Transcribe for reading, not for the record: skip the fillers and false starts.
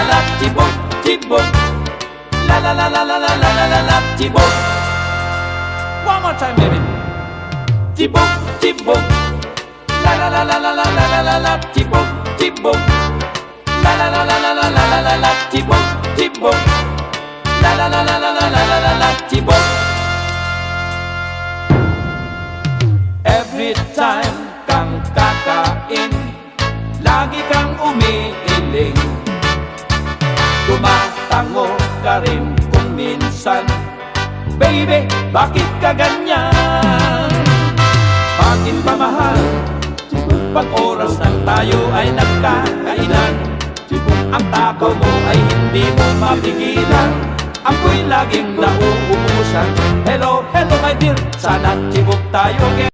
la, tibok, tibok. La la la la la la la la la la, tibok. One more time, baby. Tibok, tibok. La la la la la la la la la la, tibok, tibok. La la la la la la la la la la, tibok, tibok. La la la la la la la la la la, tibok. Every time kang kakain, lagi kang umiiling. Tumatango ka rin kung minsan. Baby, bakit ka ganyan? Bakit ba mahal? Pag oras ng tayo ay nagkakainan, ang takaw mo ay hindi mo mapigilan. Ako'y laging nauubusan. Hello, hello my dear, sana tibok tayo again.